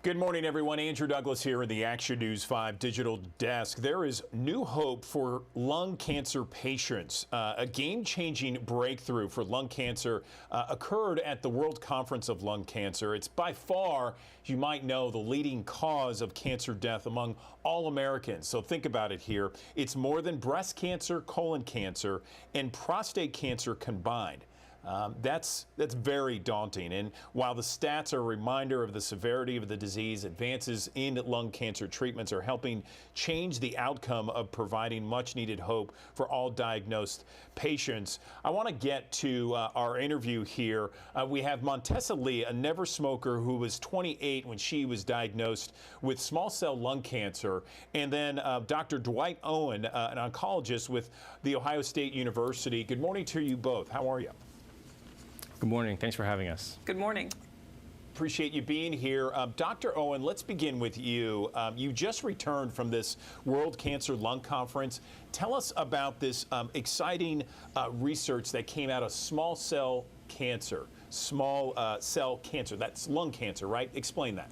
Good morning, everyone. Andrew Douglas here in the Action News 5 digital desk. There is new hope for lung cancer patients. A game-changing breakthrough for lung cancer occurred at the World Conference of Lung Cancer. It's by far, you might know, the leading cause of cancer death among all Americans. So think about it here. It's more than breast cancer, colon cancer, and prostate cancer combined. That's very daunting. And while the stats are a reminder of the severity of the disease, advances in lung cancer treatments are helping change the outcome of providing much needed hope for all diagnosed patients. I want to get to our interview here. We have Montessa Lee, a never smoker who was 28 when she was diagnosed with small cell lung cancer. And then Dr. Dwight Owen, an oncologist with The Ohio State University. Good morning to you both. How are you? Good morning. Thanks for having us. Good morning. Appreciate you being here. Dr. Owen, let's begin with you. You just returned from this World Cancer Lung Conference. Tell us about this exciting research that came out of small cell cancer. Small cell cancer, that's lung cancer, right? Explain that.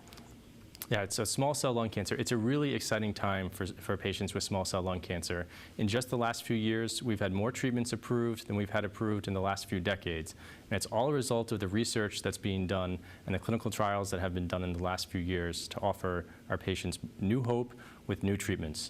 Yeah, it's a small cell lung cancer. It's a really exciting time for patients with small cell lung cancer. In just the last few years, we've had more treatments approved than we've had approved in the last few decades. And it's all a result of the research that's being done and the clinical trials that have been done in the last few years to offer our patients new hope with new treatments.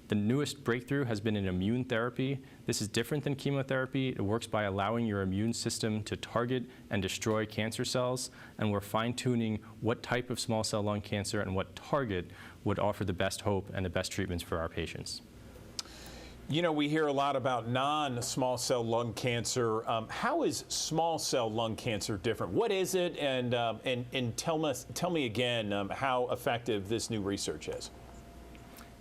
The newest breakthrough has been in immune therapy. This is different than chemotherapy. It works by allowing your immune system to target and destroy cancer cells, and we're fine-tuning what type of small cell lung cancer and what target would offer the best hope and the best treatments for our patients. You know, we hear a lot about non-small cell lung cancer. How is small cell lung cancer different? What is it? And tell me again how effective this new research is.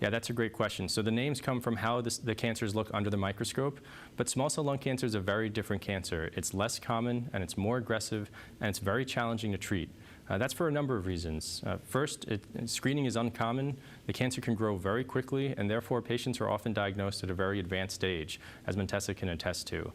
Yeah, that's a great question. So the names come from how the cancers look under the microscope, but small cell lung cancer is a very different cancer. It's less common, and it's more aggressive, and it's very challenging to treat. That's for a number of reasons. First, screening is uncommon. The cancer can grow very quickly, and therefore patients are often diagnosed at a very advanced stage, as Montessa can attest to.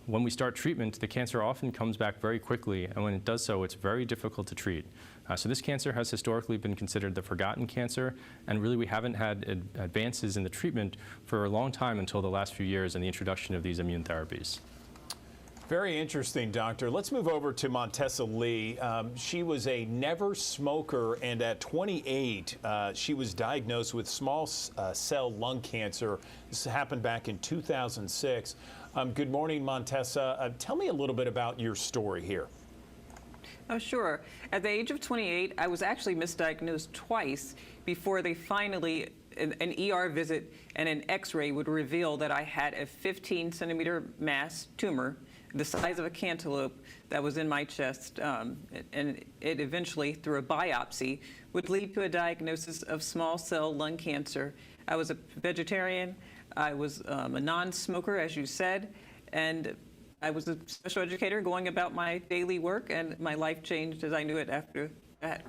When we start treatment, the cancer often comes back very quickly, and when it does so, it's very difficult to treat. So this cancer has historically been considered the forgotten cancer, and really we haven't had advances in the treatment for a long time until the last few years and the introduction of these immune therapies. Very interesting, Doctor. Let's move over to Montessa Lee. She was a never smoker, and at 28, she was diagnosed with small cell lung cancer. This happened back in 2006. Good morning, Montessa. Tell me a little bit about your story here. Oh, sure. At the age of 28, I was actually misdiagnosed twice before they finally, an ER visit and an X-ray would reveal that I had a 15-centimeter mass tumor the size of a cantaloupe that was in my chest, and it eventually, through a biopsy, would lead to a diagnosis of small cell lung cancer. I was a vegetarian, I was a non-smoker, as you said, and I was a special educator going about my daily work, and my life changed as I knew it after that.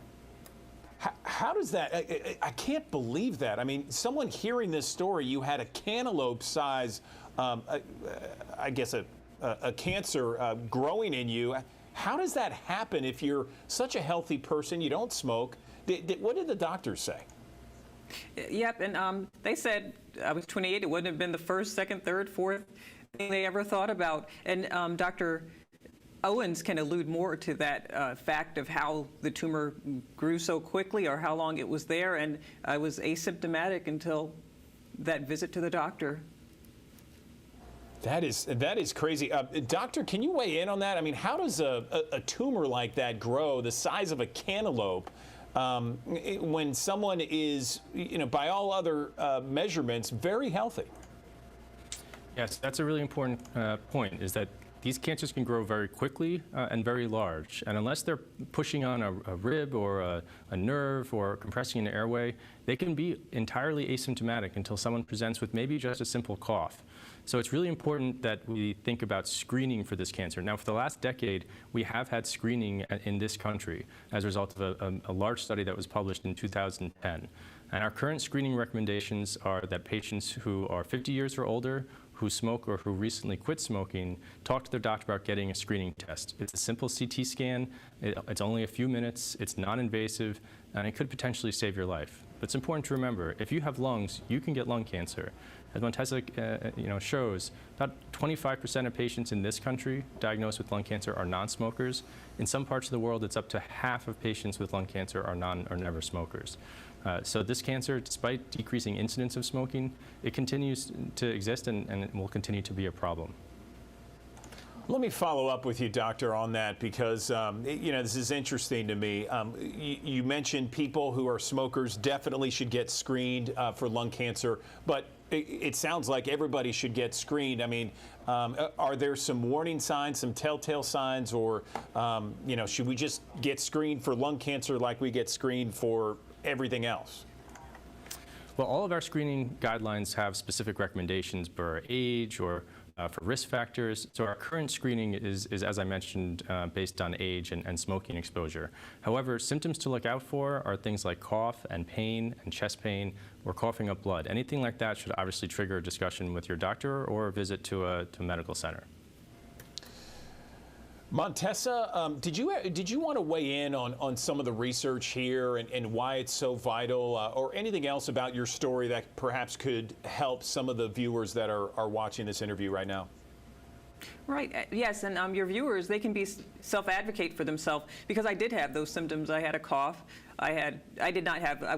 How does that, I can't believe that. I mean, someone hearing this story, you had a cantaloupe size, I guess a cancer growing in you. How does that happen if you're such a healthy person, you don't smoke? What did the doctors say? Yep, and they said I was 28. It wouldn't have been the first, second, third, fourth thing they ever thought about. And Dr. Owens can allude more to that fact of how the tumor grew so quickly or how long it was there. And I was asymptomatic until that visit to the doctor. That is crazy. Doctor, can you weigh in on that? I mean, how does a tumor like that grow the size of a cantaloupe when someone is, by all other measurements, very healthy? Yes, that's a really important point, is that these cancers can grow very quickly and very large. And unless they're pushing on a rib or a nerve or compressing an airway, they can be entirely asymptomatic until someone presents with maybe just a simple cough. So it's really important that we think about screening for this cancer. Now, for the last decade, we have had screening in this country as a result of a large study that was published in 2010. And our current screening recommendations are that patients who are 50 years or older, who smoke or who recently quit smoking, talk to their doctor about getting a screening test. It's a simple CT scan. It's only a few minutes. It's non-invasive. and it could potentially save your life. But it's important to remember, if you have lungs, you can get lung cancer. As Montessa shows, about 25% of patients in this country diagnosed with lung cancer are non-smokers. In some parts of the world, it's up to half of patients with lung cancer are never smokers. So this cancer, despite decreasing incidence of smoking, it continues to exist and it will continue to be a problem. Let me follow up with you, Doctor, on that because, this is interesting to me. You mentioned people who are smokers definitely should get screened for lung cancer, but it sounds like everybody should get screened. I mean, are there some warning signs, some telltale signs, or, should we just get screened for lung cancer like we get screened for everything else? Well, all of our screening guidelines have specific recommendations for age or for risk factors. So our current screening is as I mentioned, based on age and smoking exposure. However, symptoms to look out for are things like cough and pain and chest pain or coughing up blood. Anything like that should obviously trigger a discussion with your doctor or a visit to a medical center. Montessa, did you want to weigh in on some of the research here and why it's so vital, or anything else about your story that perhaps could help some of the viewers that are watching this interview right now? Right. Yes, and your viewers, they can be self-advocate for themselves because I did have those symptoms. I had a cough. I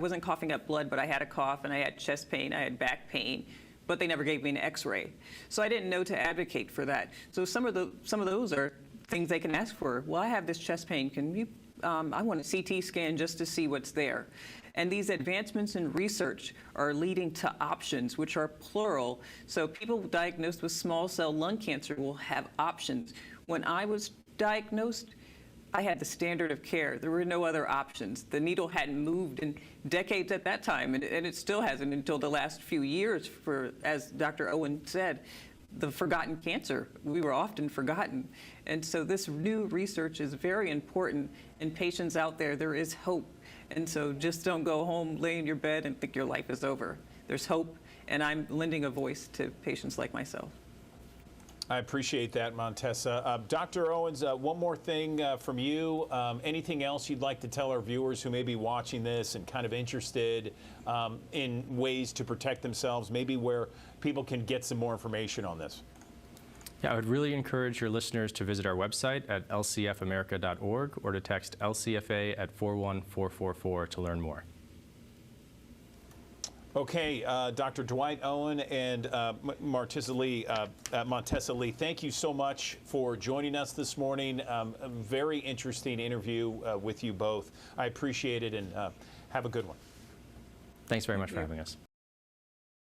wasn't coughing up blood, but I had a cough and I had chest pain. I had back pain, but they never gave me an X-ray, so I didn't know to advocate for that. So some of those are things they can ask for. Well, I have this chest pain. Can you? I want a CT scan just to see what's there. And these advancements in research are leading to options, which are plural. So people diagnosed with small cell lung cancer will have options. When I was diagnosed, I had the standard of care. There were no other options. The needle hadn't moved in decades at that time, and it still hasn't until the last few years for, as Dr. Owen said, the forgotten cancer. We were often forgotten. And so this new research is very important. And patients out there, there is hope. And so just don't go home, lay in your bed, and think your life is over. There's hope, and I'm lending a voice to patients like myself. I appreciate that, Montessa. Dr. Owens, one more thing from you. Anything else you'd like to tell our viewers who may be watching this and kind of interested in ways to protect themselves, maybe where people can get some more information on this? Yeah, I would really encourage your listeners to visit our website at lcfamerica.org or to text LCFA at 41444 to learn more. Okay, Dr. Dwight Owen and Montessa Lee, thank you so much for joining us this morning. A very interesting interview with you both. I appreciate it, and have a good one. Thanks very much for having us.